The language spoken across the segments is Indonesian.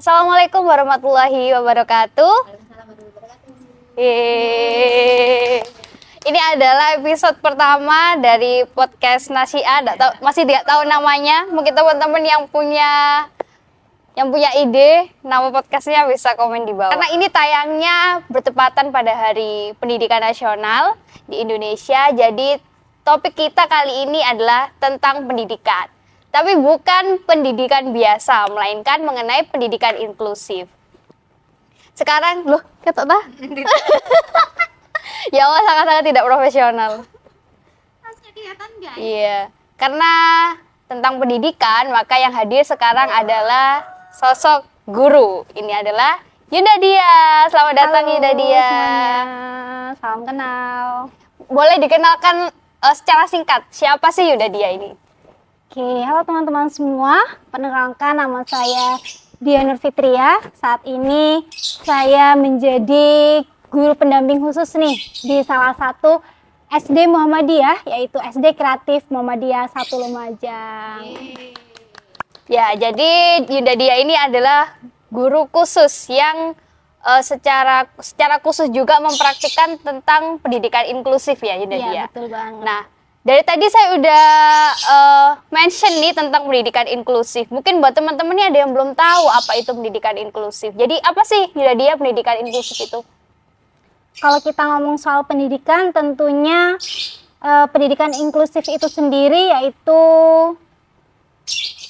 Assalamualaikum warahmatullahi wabarakatuh. Yeay. Ini adalah episode pertama dari podcast Nasia. Masih tidak tahu namanya. Mungkin teman-teman yang punya ide nama podcastnya bisa komen di bawah. Karena ini tayangnya bertepatan pada Hari Pendidikan Nasional di Indonesia. Jadi topik kita kali ini adalah tentang pendidikan. Tapi bukan pendidikan biasa, melainkan mengenai pendidikan inklusif. Sekarang, loh, kata dah. Ya Allah, sangat-sangat tidak profesional. Iya, karena tentang pendidikan, maka yang hadir sekarang adalah sosok guru. Ini adalah Yunda Dia. Selamat datang. Halo, Yunda Dia. Semuanya. Salam kenal. Boleh dikenalkan secara singkat, siapa sih Yunda Dia ini? Oke, halo teman-teman semua. Perkenalkan, nama saya Dia Nur Fitria. Saat ini saya menjadi guru pendamping khusus nih di salah satu SD Muhammadiyah, yaitu SD Kreatif Muhammadiyah 1 Lumajang. Ya, jadi Yunda Dia ini adalah guru khusus yang secara khusus juga mempraktikkan tentang pendidikan inklusif ya, Yunda Dia. Iya, betul banget. Nah, dari tadi saya udah mention nih tentang pendidikan inklusif. Mungkin buat teman-teman ini ada yang belum tahu apa itu pendidikan inklusif. Jadi apa sih Yunda Dia pendidikan inklusif itu? Kalau kita ngomong soal pendidikan, tentunya pendidikan inklusif itu sendiri yaitu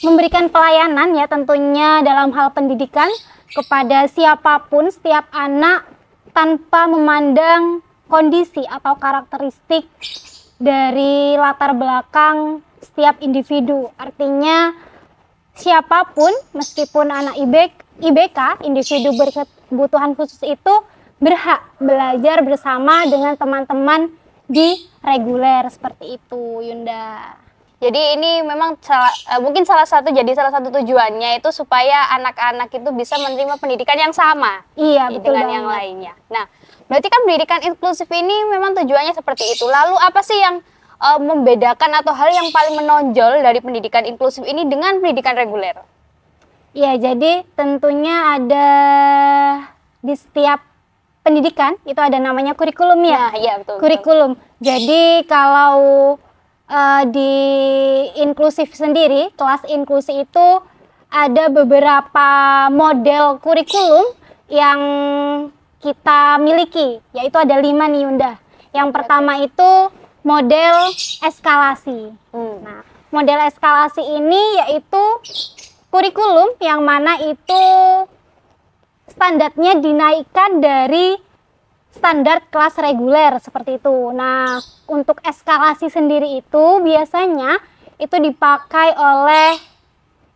memberikan pelayanan ya tentunya dalam hal pendidikan kepada siapapun, setiap anak tanpa memandang kondisi atau karakteristik dari latar belakang setiap individu. Artinya siapapun, meskipun anak IBK, individu berkebutuhan khusus itu berhak belajar bersama dengan teman-teman di reguler, seperti itu, Yunda. Jadi ini memang mungkin salah satu tujuannya itu supaya anak-anak itu bisa menerima pendidikan yang sama Betul dengan banget. yang lainnya. Nah, berarti kan pendidikan inklusif ini memang tujuannya seperti itu. Lalu apa sih yang membedakan atau hal yang paling menonjol dari pendidikan inklusif ini dengan pendidikan reguler? Iya, jadi tentunya ada di setiap pendidikan itu ada namanya kurikulum ya. Nah, iya betul. Kurikulum. Jadi kalau di inklusif sendiri, kelas inklusi itu ada beberapa model kurikulum yang kita miliki, yaitu ada 5 nih Yunda. Yang pertama itu model eskalasi. Nah, model eskalasi ini yaitu kurikulum yang mana itu standarnya dinaikkan dari standar kelas reguler seperti itu. Nah, untuk eskalasi sendiri itu biasanya itu dipakai oleh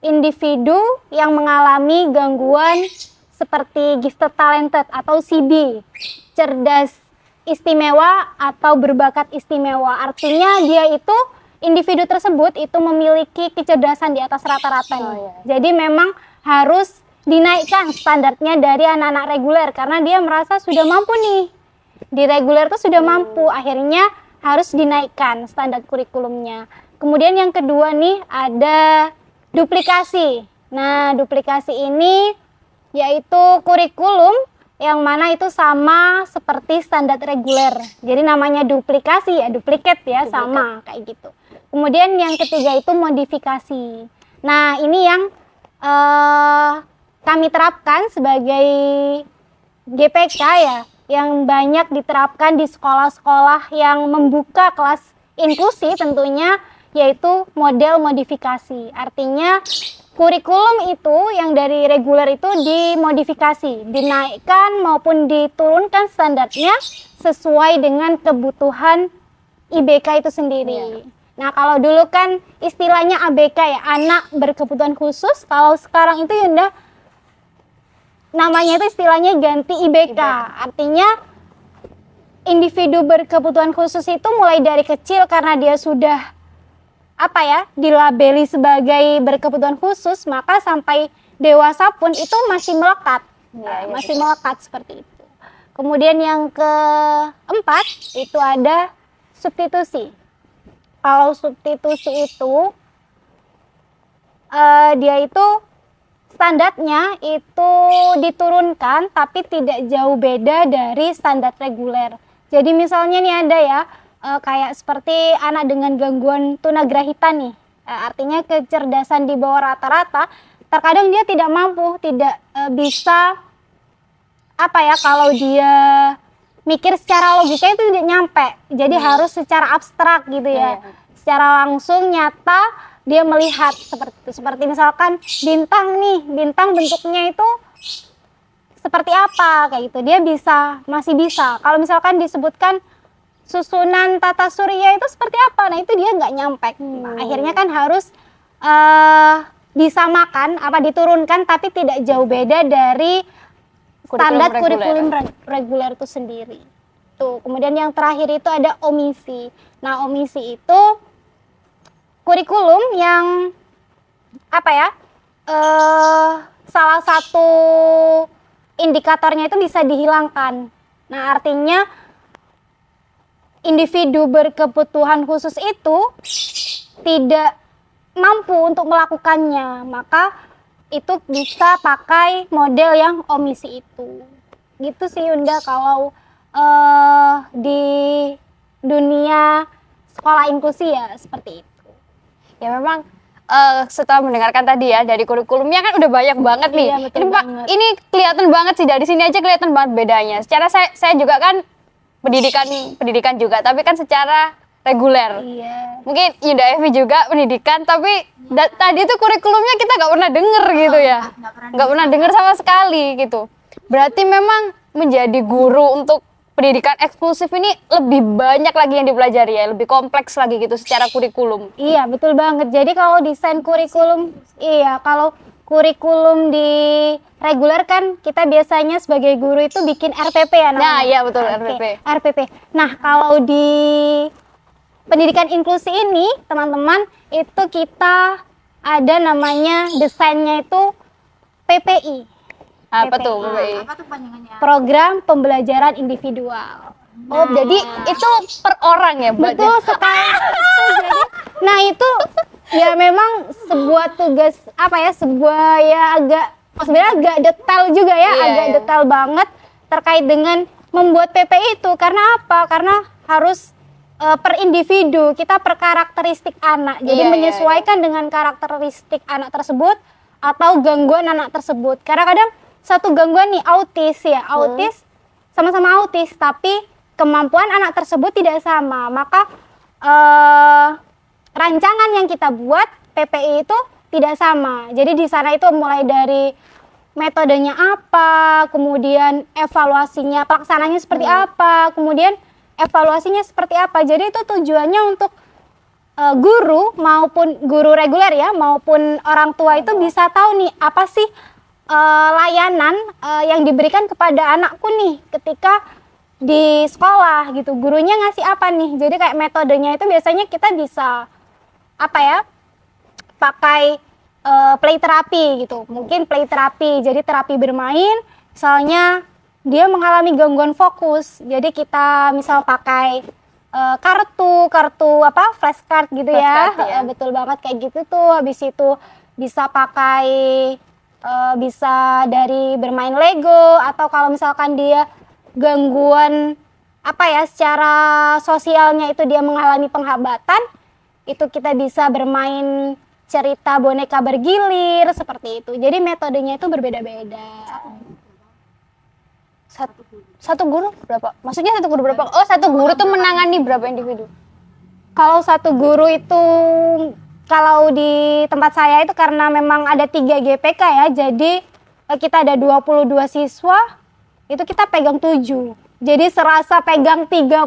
individu yang mengalami gangguan seperti gifted talented atau CB, cerdas istimewa atau berbakat istimewa. Artinya dia itu individu tersebut itu memiliki kecerdasan di atas rata-rata nih. Jadi memang harus dinaikkan standarnya dari anak-anak reguler karena dia merasa sudah mampu nih. Di reguler tuh sudah mampu, akhirnya harus dinaikkan standar kurikulumnya. Kemudian yang kedua nih ada duplikasi. Nah, duplikasi ini yaitu kurikulum yang mana itu sama seperti standar reguler. Jadi namanya duplikasi ya, duplikat ya, sama kayak gitu. Kemudian yang ketiga itu modifikasi. Nah, ini yang kami terapkan sebagai GPK ya, yang banyak diterapkan di sekolah-sekolah yang membuka kelas inklusi tentunya, yaitu model modifikasi. Artinya kurikulum itu yang dari reguler itu dimodifikasi, dinaikkan maupun diturunkan standarnya sesuai dengan kebutuhan IBK itu sendiri. Nah, kalau dulu kan istilahnya ABK ya, anak berkebutuhan khusus. Kalau sekarang itu Yunda namanya itu istilahnya ganti IBK. Artinya individu berkebutuhan khusus itu mulai dari kecil karena dia sudah dilabeli sebagai berkebutuhan khusus, maka sampai dewasa pun itu masih melekat. Masih melekat seperti itu. Kemudian yang keempat itu ada substitusi. Kalau substitusi itu dia itu standarnya itu diturunkan tapi tidak jauh beda dari standar reguler. Jadi misalnya nih ada ya kayak seperti anak dengan gangguan tunagrahita nih. Artinya kecerdasan di bawah rata-rata, terkadang dia tidak mampu, tidak bisa kalau dia mikir secara logika itu tidak nyampe. Jadi harus secara abstrak gitu ya. Secara langsung nyata dia melihat seperti itu. Seperti misalkan bintang nih, bintang bentuknya itu seperti apa kayak gitu. Dia masih bisa. Kalau misalkan disebutkan susunan tata surya itu seperti apa, nah itu dia nggak nyampe. Nah, akhirnya kan harus disamakan, diturunkan, tapi tidak jauh beda dari standar kurikulum reguler itu sendiri. Tuh, kemudian yang terakhir itu ada omisi. Nah, omisi itu kurikulum yang salah satu indikatornya itu bisa dihilangkan. Nah, artinya individu berkebutuhan khusus itu tidak mampu untuk melakukannya, maka itu bisa pakai model yang omisi itu. Gitu sih Yunda kalau di dunia sekolah inklusi ya seperti itu. Ya memang setelah mendengarkan tadi ya dari kurikulumnya kan udah banyak banget nih. Iya, betul banget. Ini kelihatan banget sih dari sini aja kelihatan banget bedanya. Secara saya juga kan pendidikan juga, tapi kan secara reguler. Iya. Mungkin Yunda Evi juga pendidikan, tapi tadi tuh kurikulumnya kita nggak pernah denger gitu ya, nggak pernah denger sama sekali gitu. Berarti memang menjadi guru untuk pendidikan eksklusif ini lebih banyak lagi yang dipelajari ya, lebih kompleks lagi gitu secara kurikulum. Iya, betul banget. Jadi kalau desain kurikulum, kalau kurikulum di reguler kan kita biasanya sebagai guru itu bikin RPP ya namanya. Nah, iya betul, RPP. Nah, kalau di pendidikan inklusi ini, teman-teman, itu kita ada namanya desainnya itu PPI. Apa tuh PPI? Apa tuh panjangannya? Program Pembelajaran Individual. Oh, jadi itu per orang ya? Betul sekali. Nah, itu ya memang sebuah tugas sebenarnya agak detail juga ya, agak detail banget terkait dengan membuat PPI itu. Karena apa? Karena harus per individu, kita per karakteristik anak. Jadi menyesuaikan dengan karakteristik anak tersebut atau gangguan anak tersebut. Karena kadang satu gangguan nih autis, sama-sama autis, tapi kemampuan anak tersebut tidak sama. Maka rancangan yang kita buat PPI itu tidak sama. Jadi di sana itu mulai dari metodenya apa, kemudian evaluasinya, pelaksananya seperti apa, kemudian evaluasinya seperti apa. Jadi itu tujuannya untuk guru maupun guru reguler ya, maupun orang tua itu bisa tahu nih apa sih layanan yang diberikan kepada anakku nih ketika di sekolah gitu. Gurunya ngasih apa nih? Jadi kayak metodenya itu biasanya kita bisa pakai play terapi gitu. Mungkin play terapi, jadi terapi bermain. Misalnya dia mengalami gangguan fokus, jadi kita misal pakai kartu flashcard gitu ya. Betul banget kayak gitu tuh. Habis itu bisa pakai bisa dari bermain Lego, atau kalau misalkan dia gangguan secara sosialnya itu dia mengalami penghambatan, itu kita bisa bermain cerita boneka bergilir seperti itu. Jadi metodenya itu berbeda-beda. Satu guru berapa? Maksudnya satu guru berapa? Oh, satu guru tuh menangani berapa individu? Kalau satu guru itu, kalau di tempat saya itu karena memang ada 3 GPK ya, jadi kita ada 22 siswa, itu kita pegang 7. Jadi serasa pegang 35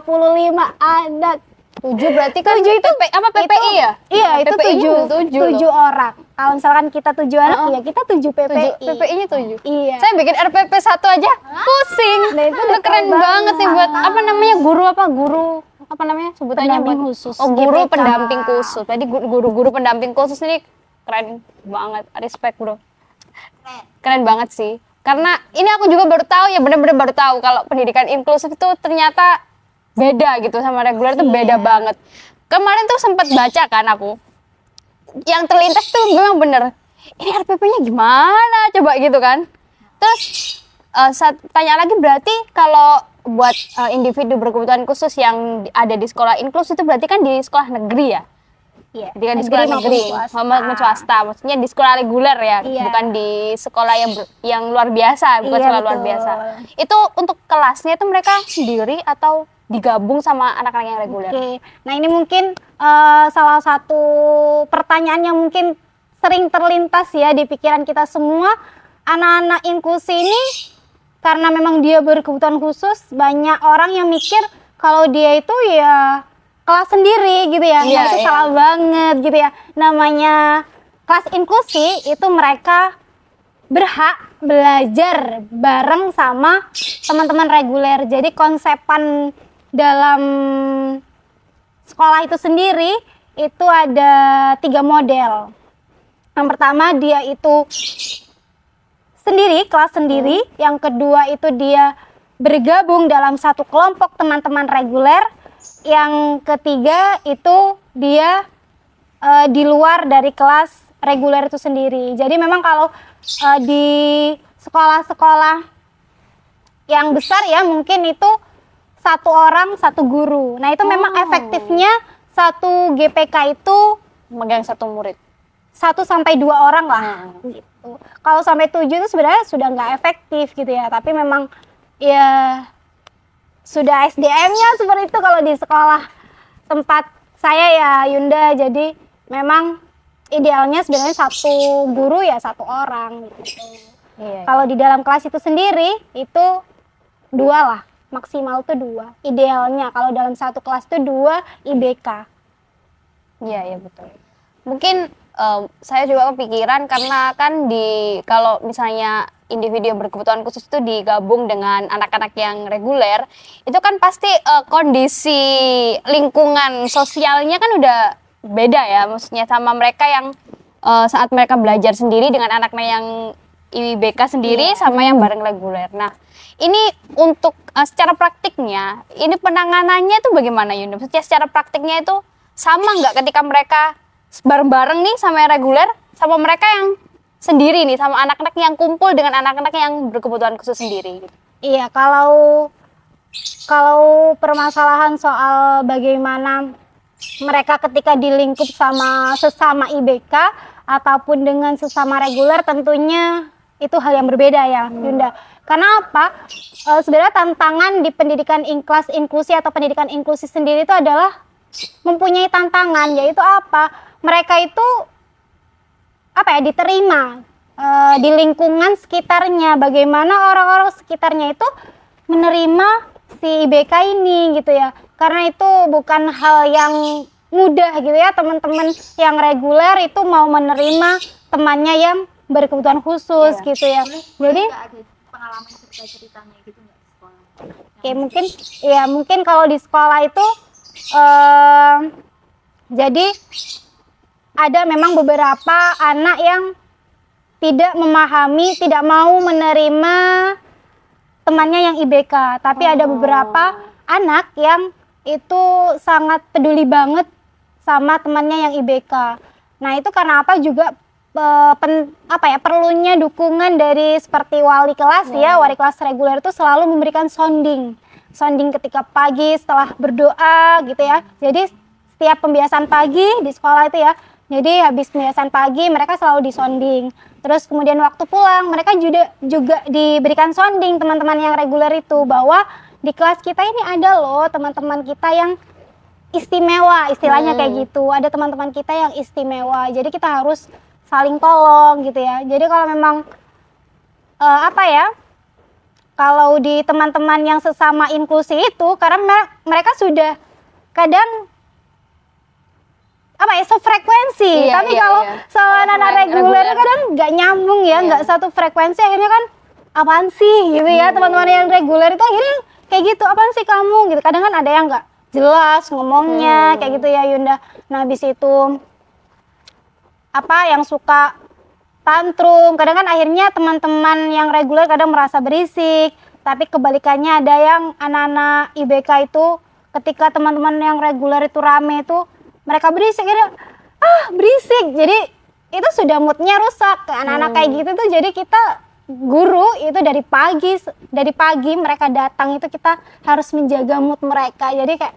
anak. 7 berarti kan 7 itu PPI ya? Iya, itu 7 orang. Kalau misalkan kita 7 anak, ya kita 7 PPI. PPI-nya 7? Iya. Saya bikin RPP 1 aja pusing. Nah, itu keren banget sih buat guru sebutannya pendamping khusus. Oh, guru GPK. pendamping khusus. Jadi guru-guru pendamping khusus ini keren banget. Respect, Bro. Keren banget sih. Karena ini aku juga baru tahu ya, benar-benar baru tahu kalau pendidikan inklusif itu ternyata beda gitu sama reguler itu beda banget. Kemarin tuh sempat baca kan aku. Yang terlintas tuh memang bener. ini RPP-nya gimana coba gitu kan. Terus tanya lagi, berarti kalau buat individu berkebutuhan khusus yang ada di sekolah inklusi itu berarti kan di sekolah negeri ya? Iya, Jadi kan di sekolah negeri maupun swasta, maksudnya di sekolah reguler ya, bukan di sekolah yang luar biasa, bukan sekolah luar biasa. Itu untuk kelasnya itu mereka sendiri atau digabung sama anak-anak yang reguler? Oke, nah ini mungkin salah satu pertanyaan yang mungkin sering terlintas ya di pikiran kita semua. Anak-anak inklusi ini karena memang dia berkebutuhan khusus, banyak orang yang mikir kalau dia itu ya kelas sendiri gitu ya. Nah, itu salah banget gitu ya. Namanya kelas inklusi itu mereka berhak belajar bareng sama teman-teman reguler. Jadi konsepan dalam sekolah itu sendiri itu ada 3 model. Yang pertama dia itu sendiri, kelas sendiri. Yang kedua itu dia bergabung dalam satu kelompok teman-teman reguler. Yang ketiga itu dia di luar dari kelas reguler itu sendiri. Jadi memang kalau di sekolah-sekolah yang besar ya mungkin itu 1 orang 1 guru. Nah itu memang efektifnya 1 GPK itu megang 1 murid. 1 sampai 2 orang lah gitu. Kalau sampai 7 itu sebenarnya sudah nggak efektif gitu ya. Tapi memang ya sudah SDM-nya seperti itu kalau di sekolah tempat saya ya Yunda. Jadi memang idealnya sebenarnya 1 guru ya 1 orang gitu. Kalau di dalam kelas itu sendiri itu 2 lah, maksimal tuh 2. Idealnya kalau dalam 1 kelas tuh 2 IBK. Iya betul. Mungkin saya juga kepikiran karena kan kalau misalnya individu yang berkebutuhan khusus itu digabung dengan anak-anak yang reguler, itu kan pasti kondisi lingkungan sosialnya kan udah beda ya, maksudnya sama mereka yang saat mereka belajar sendiri dengan anaknya yang IBK sendiri sama yang bareng reguler. Nah, ini untuk secara praktiknya, ini penanganannya itu bagaimana Yunda? Maksudnya secara praktiknya itu sama nggak ketika mereka bareng-bareng nih sama yang reguler, sama mereka yang sendiri nih, sama anak-anak yang kumpul dengan anak-anak yang berkebutuhan khusus sendiri gitu. Iya, kalau permasalahan soal bagaimana mereka ketika dilingkup sama sesama IBK ataupun dengan sesama reguler, tentunya itu hal yang berbeda ya Yunda. Karena apa? Sebenarnya tantangan di pendidikan kelas inklusi atau pendidikan inklusi sendiri itu adalah mempunyai tantangan, yaitu apa? Mereka itu diterima di lingkungan sekitarnya, bagaimana orang-orang sekitarnya itu menerima si IBK ini gitu ya. Karena itu bukan hal yang mudah gitu ya, teman-teman yang reguler itu mau menerima temannya yang berkebutuhan khusus gitu ya. Jadi ada pengalaman ceritanya gitu nggak di sekolah? Oke, mungkin kalau di sekolah itu jadi ada memang beberapa anak yang tidak memahami, tidak mau menerima temannya yang IBK. Tapi ada beberapa anak yang itu sangat peduli banget sama temannya yang IBK. Nah itu karena apa juga perlunya dukungan dari seperti wali kelas ya, wali kelas reguler itu selalu memberikan sounding ketika pagi setelah berdoa gitu ya. Jadi setiap pembiasaan pagi di sekolah itu ya, jadi habis pembiasaan pagi mereka selalu disonding. Terus kemudian waktu pulang mereka juga diberikan sounding teman-teman yang reguler itu, bahwa di kelas kita ini ada loh teman-teman kita yang istimewa, istilahnya kayak gitu. Ada teman-teman kita yang istimewa. Jadi kita harus saling tolong gitu ya. Jadi kalau memang kalau di teman-teman yang sesama inklusi itu, karena mereka sudah kadang sefrekuensi, tapi kalau sama anak reguler kadang nggak nyambung ya, nggak satu frekuensi, akhirnya kan apaan sih gitu ya, teman-teman yang reguler itu akhirnya kayak gitu, apaan sih kamu gitu. Kadang kan ada yang nggak jelas ngomongnya kayak gitu ya Yunda. Nah habis itu yang suka tantrum, kadang kan akhirnya teman-teman yang reguler kadang merasa berisik. Tapi kebalikannya ada yang anak-anak IBK itu ketika teman-teman yang reguler itu rame itu mereka berisik, berisik. Jadi itu sudah moodnya rusak anak-anak kayak gitu tuh. Jadi kita guru itu dari pagi mereka datang itu kita harus menjaga mood mereka. Jadi kayak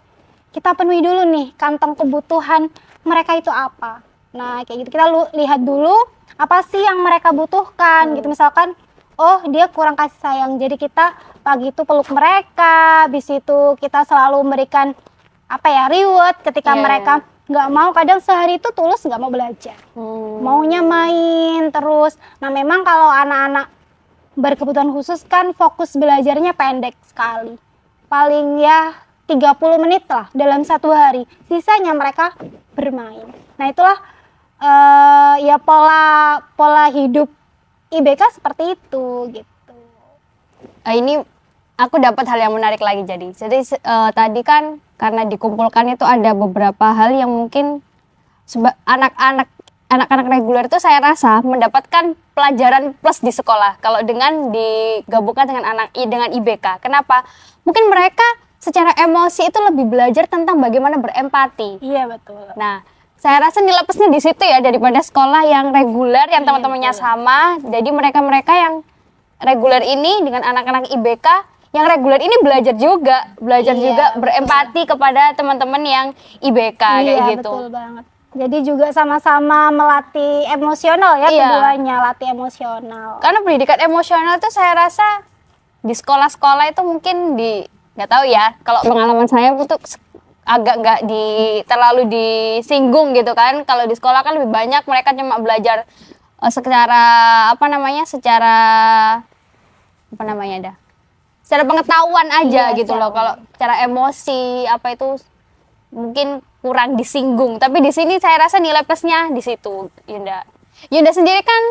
kita penuhi dulu nih kantong kebutuhan mereka itu apa. Nah kayak gitu kita lihat dulu apa sih yang mereka butuhkan gitu. Misalkan oh dia kurang kasih sayang, jadi kita pagi itu peluk mereka. Habis itu kita selalu memberikan reward ketika mereka nggak mau. Kadang sehari itu tulus nggak mau belajar, maunya main terus. Nah memang kalau anak-anak berkebutuhan khusus kan fokus belajarnya pendek sekali, paling ya 30 menit lah dalam satu hari, sisanya mereka bermain. Nah itulah ya pola hidup IBK seperti itu gitu. Ini aku dapat hal yang menarik lagi. Jadi tadi kan karena dikumpulkan itu ada beberapa hal yang mungkin anak-anak reguler itu saya rasa mendapatkan pelajaran plus di sekolah kalau dengan digabungkan dengan IBK. Kenapa? Mungkin mereka secara emosi itu lebih belajar tentang bagaimana berempati. Iya betul. Nah, saya rasa nilai plusnya di situ ya, daripada sekolah yang reguler yang teman-temannya sama. Jadi mereka yang reguler ini dengan anak-anak IBK yang reguler ini belajar juga berempati kepada teman-teman yang IBK kayak gitu. Betul banget. Jadi juga sama-sama melatih emosional ya, keduanya latih emosional. Karena pendidikan emosional itu saya rasa di sekolah-sekolah itu mungkin nggak tahu ya, kalau pengalaman saya itu agak nggak terlalu disinggung gitu kan. Kalau di sekolah kan lebih banyak mereka cuma belajar secara pengetahuan aja gitu loh. Kalau cara emosi itu mungkin kurang disinggung. Tapi di sini saya rasa nilai plusnya di situ, Yunda. Yunda sendiri kan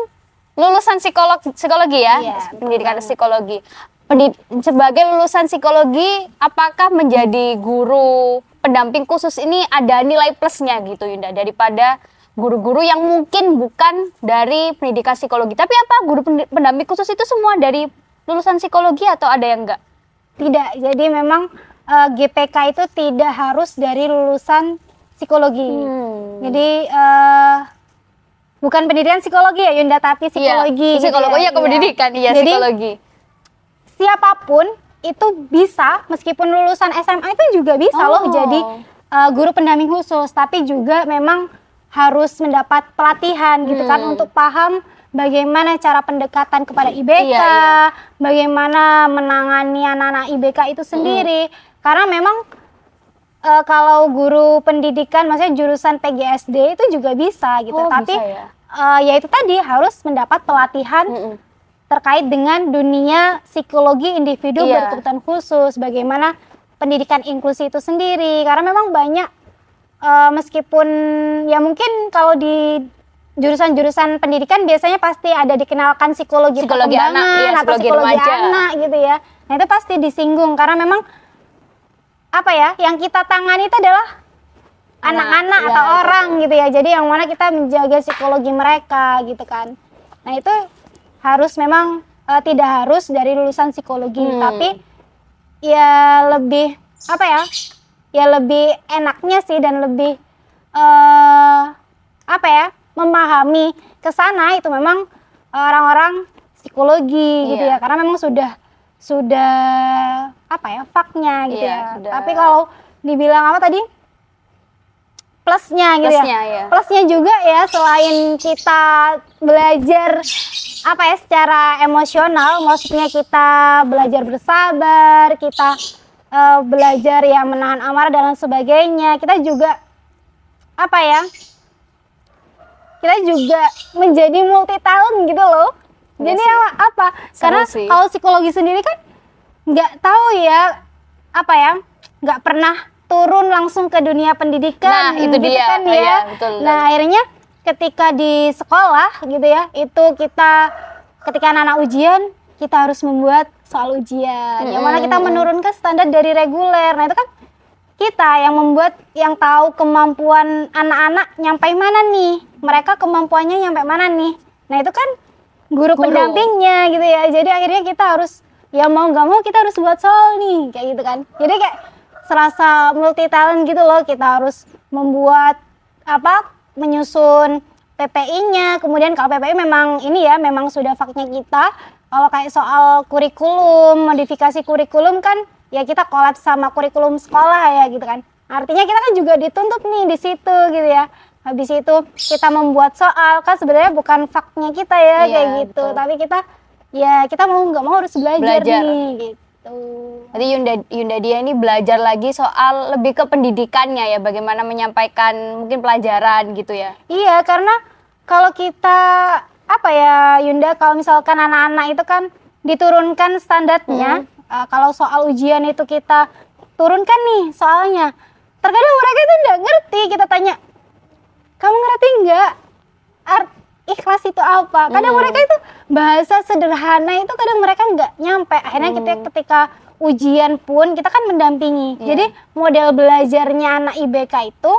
lulusan psikologi ya, pendidikan psikologi. Sebagai lulusan psikologi, apakah menjadi guru pendamping khusus ini ada nilai plusnya gitu, Yunda, daripada guru-guru yang mungkin bukan dari pendidikan psikologi? Tapi apa guru pendamping khusus itu semua dari lulusan psikologi atau ada yang enggak? Tidak, jadi memang GPK itu tidak harus dari lulusan psikologi. Jadi bukan pendidikan psikologi ya Yunda, tapi psikologi. Psikologi ya, kependidikan jadi, psikologi. Siapapun itu bisa, meskipun lulusan SMA itu juga bisa loh jadi guru pendamping khusus. Tapi juga memang harus mendapat pelatihan gitu kan untuk paham bagaimana cara pendekatan kepada IBK, bagaimana menangani anak-anak IBK itu sendiri. Karena memang kalau guru pendidikan, maksudnya jurusan PGSD itu juga bisa gitu. Tapi ya itu tadi harus mendapat pelatihan terkait dengan dunia psikologi individu berkebutuhan khusus, bagaimana pendidikan inklusi itu sendiri. Karena memang banyak meskipun ya mungkin kalau di jurusan-jurusan pendidikan biasanya pasti ada dikenalkan psikologi perkembangan atau psikologi anak gitu ya. Nah itu pasti disinggung karena memang yang kita tangani itu adalah anak-anak atau orang gitu ya. Jadi yang mana kita menjaga psikologi mereka gitu kan. Nah itu harus memang tidak harus dari lulusan psikologi, tapi ya lebih ya lebih enaknya sih dan lebih memahami ke sana itu memang orang-orang psikologi gitu ya, karena memang sudah faknya gitu ya. Sudah. Tapi kalau dibilang plusnya gitu plusnya juga ya, selain kita belajar secara emosional, maksudnya kita belajar bersabar, kita belajar ya menahan amarah dan sebagainya, kita juga kita juga menjadi multi talent gitu loh. Jadi karena kalau psikologi sendiri kan nggak tahu ya nggak pernah turun langsung ke dunia pendidikan. Nah itu gitu dia kan ya. Betul. Nah akhirnya ketika di sekolah gitu ya, itu ketika anak-anak ujian kita harus membuat soal ujian, yang mana kita menurunkan standar dari reguler. Nah itu kan kita yang membuat, yang tahu kemampuan anak-anak nyampe mana nih, mereka kemampuannya nyampe mana nih. Nah itu kan guru pendampingnya gitu ya. Jadi akhirnya kita harus ya mau nggak mau kita harus buat soal nih kayak gitu kan. Jadi kayak serasa multi talent gitu loh. Kita harus membuat menyusun PPI-nya. Kemudian kalau PPI memang ini ya, memang sudah faknya kita. Kalau kayak soal kurikulum, modifikasi kurikulum kan ya kita kolaps sama kurikulum sekolah ya gitu kan. Artinya kita kan juga dituntut nih di situ gitu ya. Habis itu kita membuat soal, kan sebenarnya bukan faknya kita ya kayak gitu. Betul. Tapi kita mau nggak mau harus belajar nih gitu. Jadi Yunda Dia ini belajar lagi soal lebih ke pendidikannya ya, bagaimana menyampaikan mungkin pelajaran gitu ya. Iya, karena kalau kita apa ya Yunda, kalau misalkan anak-anak itu kan diturunkan standarnya, kalau soal ujian itu kita turunkan nih soalnya. Terkadang mereka itu nggak ngerti, kita tanya, kamu ngerti nggak ikhlas itu apa? Kadang mereka itu bahasa sederhana itu kadang mereka nggak nyampe. Akhirnya kita ketika ujian pun kita kan mendampingi. Jadi model belajarnya anak IBK itu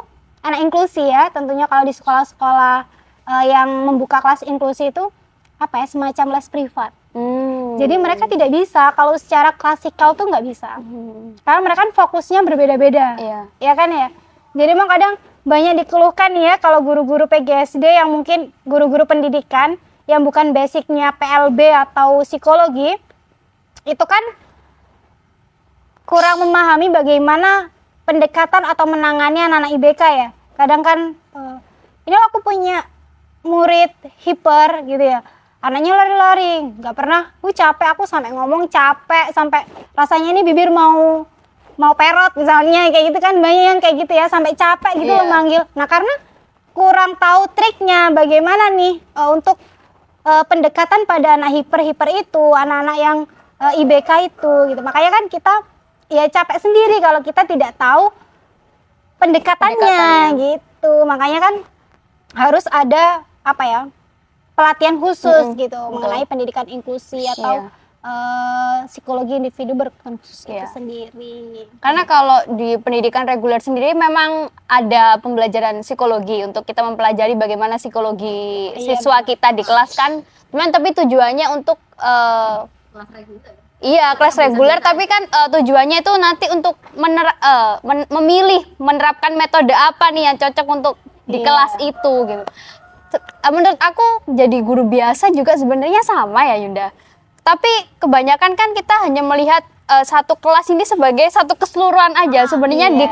anak inklusi ya, tentunya kalau di sekolah-sekolah yang membuka kelas inklusi itu apa ya, semacam les privat. Jadi mereka tidak bisa kalau secara klasikal tuh nggak bisa. Karena mereka kan fokusnya berbeda-beda. Ya kan ya. Jadi memang kadang banyak dikeluhkan ya kalau guru-guru PGSD yang mungkin guru-guru pendidikan yang bukan basicnya PLB atau psikologi itu kan kurang memahami bagaimana pendekatan atau menangani anak-anak IBK ya. Kadang kan ini aku punya murid hiper gitu ya, anaknya lari-lari, nggak pernah, capek, aku sampai ngomong capek, sampai rasanya ini bibir mau perot misalnya, kayak gitu kan, banyak yang kayak gitu ya, sampai capek gitu loh manggil. Nah karena kurang tahu triknya bagaimana nih untuk pendekatan pada anak hiper itu, anak-anak yang IBK itu gitu. Makanya kan kita ya capek sendiri kalau kita tidak tahu pendekatannya gitu. Makanya kan harus ada apa ya, pelatihan khusus gitu mengenai pendidikan inklusi atau psikologi individu berkebutuhan khusus itu sendiri. Karena kalau di pendidikan reguler sendiri memang ada pembelajaran psikologi untuk kita mempelajari bagaimana psikologi siswa kita di kelas kan. Cuman tapi tujuannya untuk kelas reguler. Iya, kelas reguler, tapi kan tujuannya itu nanti untuk memilih menerapkan metode apa nih yang cocok untuk di kelas itu gitu. Menurut aku jadi guru biasa juga sebenarnya sama ya Yunda. Tapi kebanyakan kan kita hanya melihat satu kelas ini sebagai satu keseluruhan aja. Sebenarnya di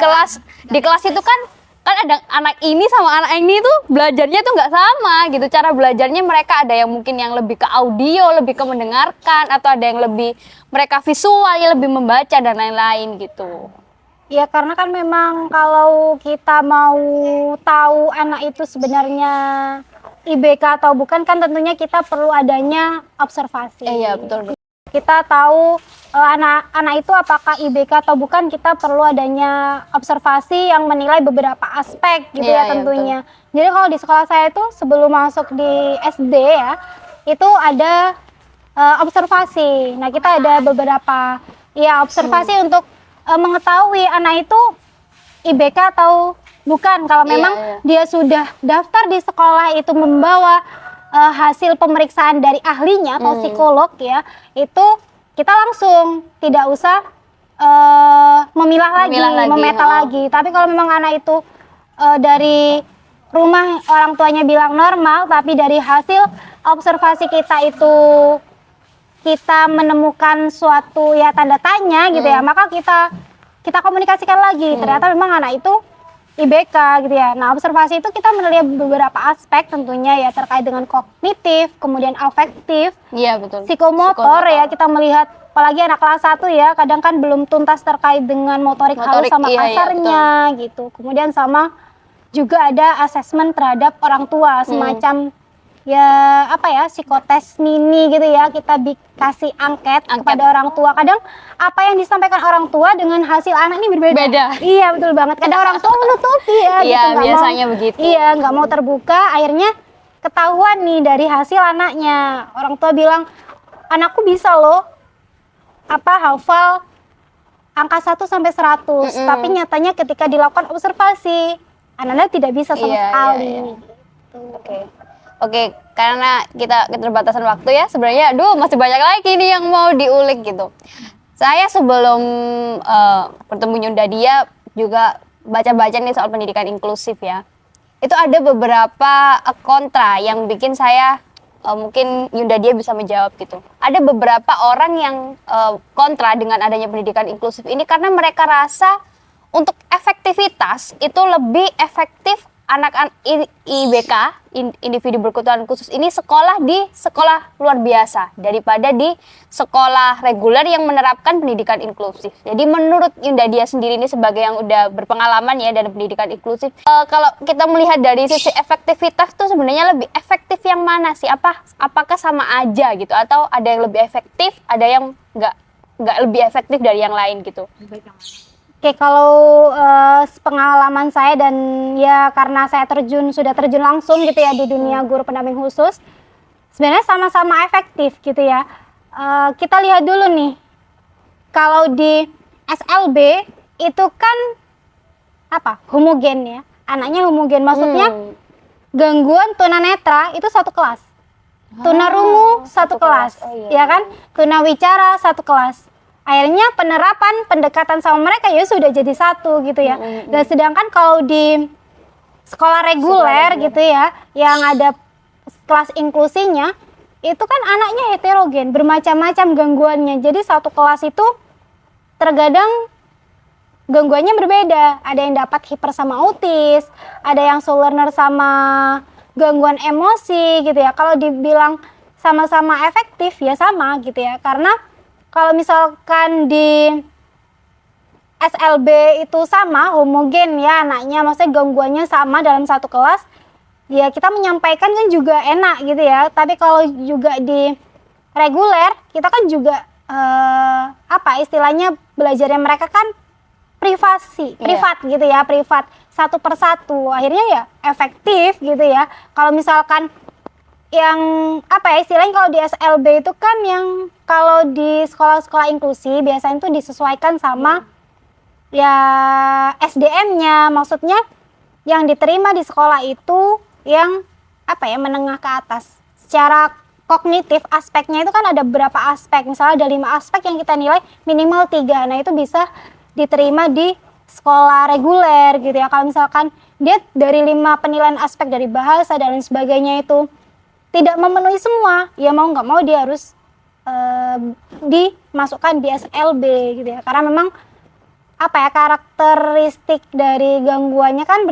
kelas itu kan ada anak ini sama anak ini tuh belajarnya tuh nggak sama gitu. Cara belajarnya mereka ada yang mungkin yang lebih ke audio, lebih ke mendengarkan, atau ada yang lebih mereka visual, ya lebih membaca dan lain-lain gitu. Ya karena kan memang kalau kita mau tahu anak itu sebenarnya IBK atau bukan kan tentunya kita perlu adanya observasi. Iya betul. Kita tahu anak-anak itu apakah IBK atau bukan, kita perlu adanya observasi yang menilai beberapa aspek gitu ya tentunya. Jadi kalau di sekolah saya itu sebelum masuk di SD ya, itu ada observasi. Nah kita ada beberapa observasi untuk mengetahui anak itu IBK atau bukan. Kalau memang dia sudah daftar di sekolah itu membawa hasil pemeriksaan dari ahlinya atau psikolog ya, itu kita langsung tidak usah memilah lagi, memeta lagi. Tapi kalau memang anak itu dari rumah orang tuanya bilang normal, tapi dari hasil observasi kita itu kita menemukan suatu ya tanda tanya gitu ya, maka kita komunikasikan lagi. Ternyata memang anak itu IBK gitu ya. Nah observasi itu kita melihat beberapa aspek tentunya ya, terkait dengan kognitif, kemudian afektif, psikomotor ya, kita melihat apalagi anak kelas 1 ya, kadang kan belum tuntas terkait dengan motorik halus sama kasarnya gitu. Kemudian sama juga ada asesmen terhadap orang tua, semacam ya apa ya, psikotes mini gitu ya, kita kasih angket kepada orang tua. Kadang apa yang disampaikan orang tua dengan hasil anak ini berbeda. Iya betul banget. Kadang orang tua menutupi ya gitu, biasanya begitu. Iya, nggak mau terbuka, akhirnya ketahuan nih dari hasil anaknya. Orang tua bilang, anakku bisa loh hafal angka 1 sampai 100, tapi nyatanya ketika dilakukan observasi anak-anak tidak bisa sama sekali. Oke, karena kita keterbatasan waktu ya, sebenarnya masih banyak lagi nih yang mau diulik gitu. Saya sebelum bertemu Yunda Dia juga baca-baca nih soal pendidikan inklusif ya. itu ada beberapa kontra yang bikin saya mungkin Yunda dia bisa menjawab gitu. Ada beberapa orang yang kontra dengan adanya pendidikan inklusif ini karena mereka rasa untuk efektivitas itu lebih efektif anak-anak IBK, individu berkebutuhan khusus ini sekolah di sekolah luar biasa daripada di sekolah reguler yang menerapkan pendidikan inklusif. Jadi menurut Yunda dia sendiri ini sebagai yang udah berpengalaman ya dalam pendidikan inklusif, kalau kita melihat dari sisi efektivitas tuh sebenarnya lebih efektif yang mana sih? Apakah sama aja gitu atau ada yang lebih efektif, ada yang nggak lebih efektif dari yang lain gitu? Oke, kalau pengalaman saya dan ya karena saya sudah terjun langsung gitu ya di dunia guru pendamping khusus, sebenarnya sama-sama efektif gitu ya. Kita lihat dulu nih, kalau di SLB itu kan homogen ya, anaknya homogen, maksudnya gangguan tunanetra itu satu kelas, tunarungu satu kelas, ya kan, tunawicara satu kelas. Akhirnya penerapan pendekatan sama mereka ya sudah jadi satu gitu ya. Dan sedangkan kalau di sekolah reguler gitu ya, yang ada kelas inklusinya, itu kan anaknya heterogen, bermacam-macam gangguannya. Jadi satu kelas itu terkadang gangguannya berbeda. Ada yang dapat hiper sama autis, ada yang slow learner sama gangguan emosi gitu ya. Kalau dibilang sama-sama efektif ya sama gitu ya, karena kalau misalkan di SLB itu sama, homogen ya anaknya, maksudnya gangguannya sama dalam satu kelas, ya kita menyampaikan kan juga enak gitu ya. Tapi kalau juga di reguler, kita kan juga istilahnya belajarnya mereka kan privat gitu ya, privat satu persatu. Akhirnya ya efektif gitu ya. Kalau misalkan yang istilahnya kalau di SLB itu kan yang kalau di sekolah-sekolah inklusi biasanya itu disesuaikan sama ya SDM-nya, maksudnya yang diterima di sekolah itu yang menengah ke atas. Secara kognitif aspeknya itu kan ada beberapa aspek, misalnya ada 5 aspek yang kita nilai minimal 3, nah itu bisa diterima di sekolah reguler gitu ya. Kalau misalkan dia dari 5 penilaian aspek dari bahasa dan lain sebagainya itu tidak memenuhi semua, ya mau nggak mau dia harus dimasukkan di SLB gitu ya. Karena memang karakteristik dari gangguannya kan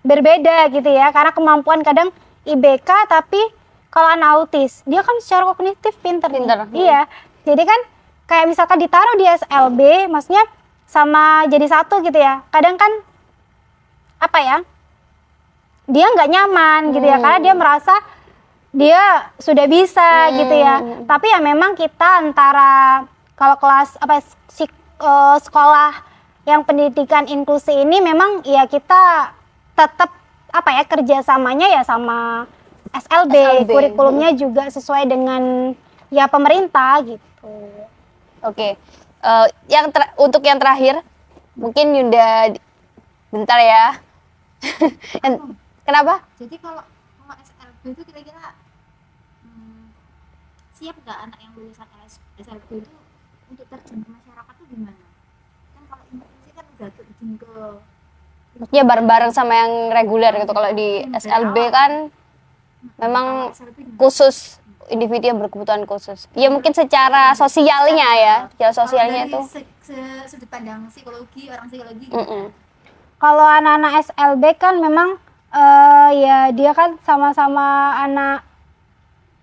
berbeda gitu ya. Karena kemampuan kadang IBK tapi kalau anak autis dia kan secara kognitif pinter. Iya. Jadi kan kayak misalkan ditaruh di SLB, maksudnya sama jadi satu gitu ya. Kadang kan dia nggak nyaman gitu ya, karena dia merasa dia sudah bisa gitu ya. Tapi ya memang kita antara kalau kelas sekolah yang pendidikan inklusi ini memang ya kita tetap kerjasamanya ya sama SLB. Kurikulumnya juga sesuai dengan ya pemerintah gitu. Oke. Untuk yang terakhir mungkin Yunda bentar ya. Kenapa? Jadi kalau SLB itu kira-kira siap nggak anak yang lulusan SLB itu untuk terjun ke masyarakat itu gimana? Kan kalau inklusi kan udah terjun ke maksudnya bareng-bareng sama yang reguler gitu. Kalau di SLB kan memang khusus individu yang berkebutuhan khusus. Ya mungkin secara sosialnya ya, secara sosialnya itu. Sudut pandang psikologi, orang psikologi. Kalau anak-anak SLB kan memang ya dia kan sama-sama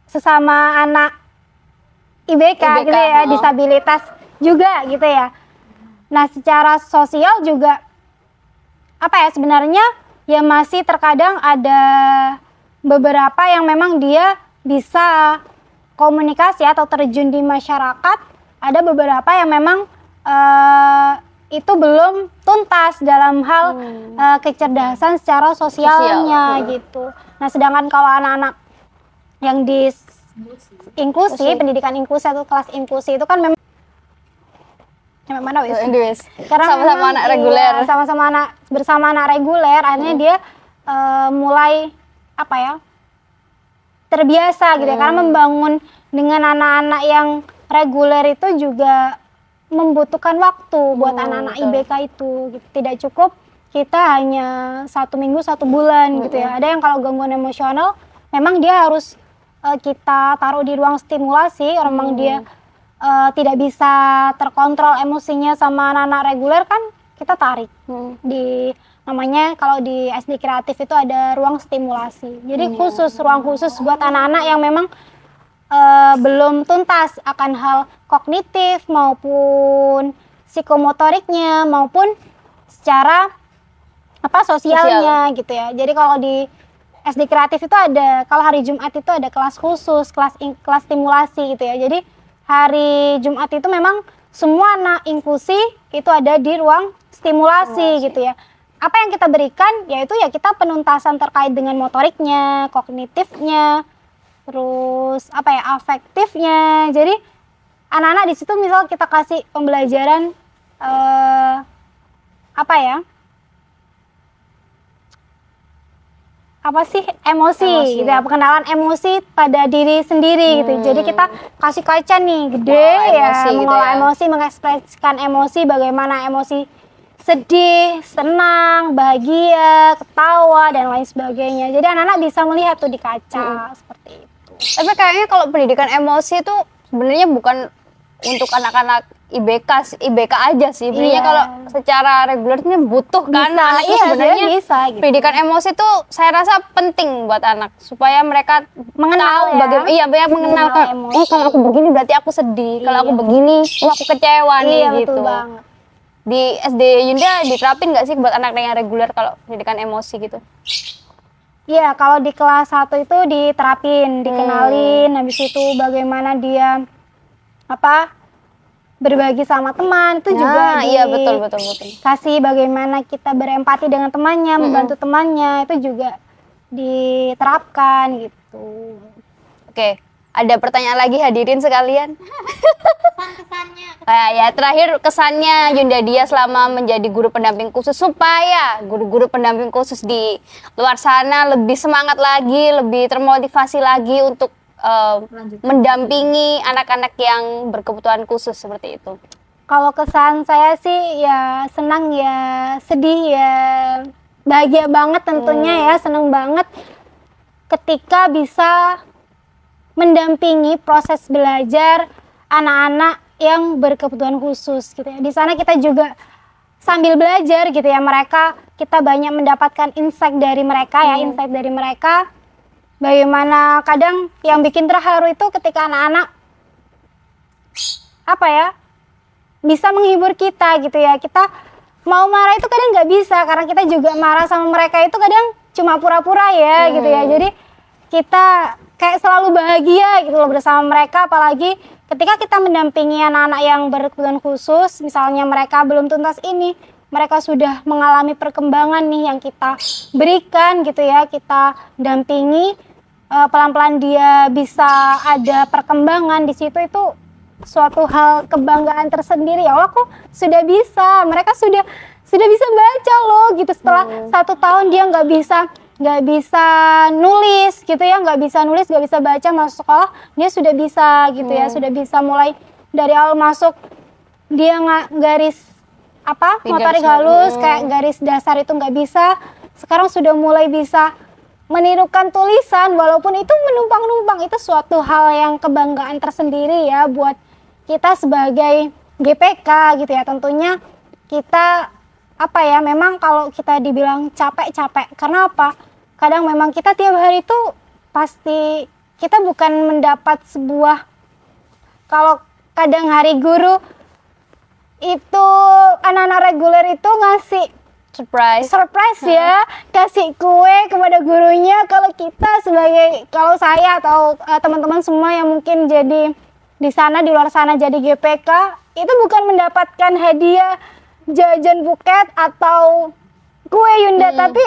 sesama anak IBK gitu ya, disabilitas juga gitu ya. Nah, secara sosial juga sebenarnya ya masih terkadang ada beberapa yang memang dia bisa komunikasi atau terjun di masyarakat. Ada beberapa yang memang itu belum tuntas dalam hal kecerdasan secara sosialnya gitu. Nah, sedangkan kalau anak-anak yang di inklusi, pendidikan inklusi atau kelas inklusi itu kan memang karena sama-sama anak reguler. Bersama anak reguler, akhirnya dia mulai terbiasa gitu ya. Karena membangun dengan anak-anak yang reguler itu juga membutuhkan waktu buat anak-anak IBK itu gitu. Tidak cukup kita hanya 1 minggu 1 bulan gitu ya. Ada yang kalau gangguan emosional memang dia harus kita taruh di ruang stimulasi, memang dia tidak bisa terkontrol emosinya sama anak-anak reguler kan kita tarik di namanya kalau di SD kreatif itu ada ruang stimulasi. Jadi ruang khusus buat anak-anak yang memang belum tuntas akan hal kognitif maupun psikomotoriknya maupun secara sosialnya gitu ya. Jadi kalau di SD kreatif itu ada, kalau hari Jumat itu ada kelas khusus, kelas stimulasi gitu ya. Jadi hari Jumat itu memang semua anak inklusi itu ada di ruang stimulasi gitu ya. Apa yang kita berikan yaitu ya kita penuntasan terkait dengan motoriknya, kognitifnya, terus afektifnya. Jadi anak-anak di situ misal kita kasih pembelajaran emosi gitu ya, pengenalan emosi pada diri sendiri gitu. Jadi kita kasih kaca nih gede mengolah emosi, mengekspresikan emosi, bagaimana emosi sedih, senang, bahagia, ketawa dan lain sebagainya. Jadi anak-anak bisa melihat tuh di kaca seperti itu. Tapi kayaknya kalau pendidikan emosi itu sebenarnya bukan untuk anak-anak IBK aja sih. Sebenarnya kalau secara regulernya butuh kan anak itu sebenarnya bisa gitu. Pendidikan emosi itu saya rasa penting buat anak supaya mereka mengenal tahu bagaimana mengenal kalau aku begini berarti aku sedih, kalau aku begini aku kecewa nih gitu. Betul banget. Di SD Yunda diterapin nggak sih buat anak yang reguler kalau pendidikan emosi gitu? Iya, kalau di kelas 1 itu diterapin, dikenalin, habis itu bagaimana dia berbagi sama teman itu juga betul. Kasih bagaimana kita berempati dengan temannya, membantu temannya itu juga diterapkan gitu. Oke, ada pertanyaan lagi hadirin sekalian. Kesannya. Ya terakhir kesannya Yunda Dia selama menjadi guru pendamping khusus supaya guru-guru pendamping khusus di luar sana lebih semangat lagi, lebih termotivasi lagi untuk mendampingi anak-anak yang berkebutuhan khusus seperti itu. Kalau kesan saya sih ya senang ya, sedih ya, bahagia banget tentunya ya, senang banget ketika bisa mendampingi proses belajar anak-anak yang berkebutuhan khusus gitu ya. Di sana kita juga sambil belajar gitu ya, kita banyak mendapatkan insight dari mereka bagaimana kadang yang bikin terharu itu ketika anak-anak bisa menghibur kita gitu ya. Kita mau marah itu kadang nggak bisa karena kita juga marah sama mereka itu kadang cuma pura-pura ya gitu ya. Jadi kita kayak selalu bahagia gitu loh bersama mereka, apalagi ketika kita mendampingi anak-anak yang berkebutuhan khusus, misalnya mereka belum tuntas ini, mereka sudah mengalami perkembangan nih yang kita berikan gitu ya, kita dampingi pelan-pelan dia bisa ada perkembangan di situ, itu suatu hal kebanggaan tersendiri. Ya Allah, kok sudah bisa, mereka sudah bisa baca loh gitu. Setelah 1 tahun dia nggak bisa nulis gitu ya, nggak bisa baca, masuk sekolah dia sudah bisa gitu ya, sudah bisa mulai dari awal masuk dia garis motorik halus kayak garis dasar itu nggak bisa, sekarang sudah mulai bisa menirukan tulisan walaupun itu menumpang-numpang. Itu suatu hal yang kebanggaan tersendiri ya buat kita sebagai GPK gitu ya. Tentunya kita memang kalau kita dibilang capek karena kadang memang kita tiap hari itu pasti kita bukan mendapat sebuah, kalau kadang hari guru itu anak-anak reguler itu ngasih surprise ya, kasih kue kepada gurunya. Kalau saya atau teman-teman semua yang mungkin jadi di luar sana jadi GPK, itu bukan mendapatkan hadiah jajan buket atau kue Yunda, tapi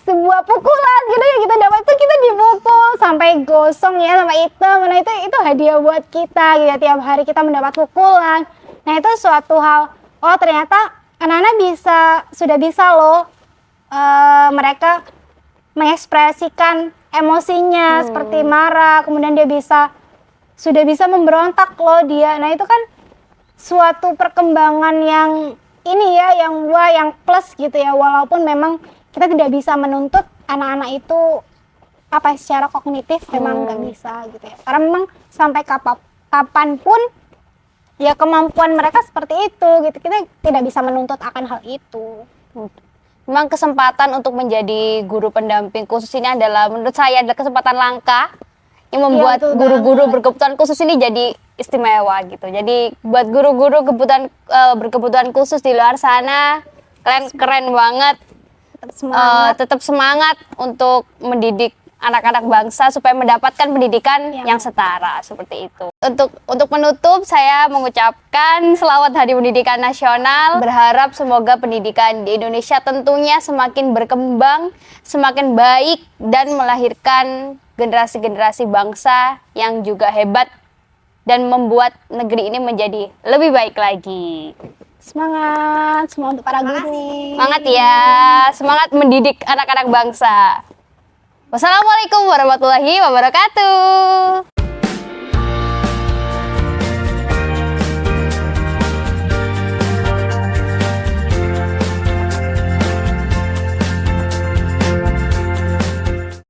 sebuah pukulan gitu ya. Kita dapat itu, kita dipukul sampai gosong ya, sampai hitam. Nah itu hadiah buat kita gitu ya, tiap hari kita mendapat pukulan. Nah itu suatu hal, oh ternyata anak-anak sudah bisa loh mereka mengekspresikan emosinya seperti marah, kemudian dia sudah bisa memberontak loh dia. Nah itu kan suatu perkembangan yang ini ya yang plus gitu ya, walaupun memang kita tidak bisa menuntut anak-anak itu secara kognitif memang nggak bisa gitu ya, karena memang sampai kapanpun ya kemampuan mereka seperti itu gitu, kita tidak bisa menuntut akan hal itu. Memang kesempatan untuk menjadi guru pendamping khusus ini adalah menurut saya adalah kesempatan langka yang membuat betul guru-guru berkebutuhan khusus ini jadi istimewa gitu. Jadi buat guru-guru berkebutuhan khusus di luar sana, kalian keren banget. Tetap semangat untuk mendidik anak-anak bangsa supaya mendapatkan pendidikan yang setara seperti itu. Untuk menutup, saya mengucapkan selamat Hari Pendidikan Nasional. Berharap semoga pendidikan di Indonesia tentunya semakin berkembang, semakin baik dan melahirkan generasi-generasi bangsa yang juga hebat dan membuat negeri ini menjadi lebih baik lagi. Semangat semua untuk para guru. Semangat ya, semangat mendidik anak-anak bangsa. Wassalamualaikum warahmatullahi wabarakatuh.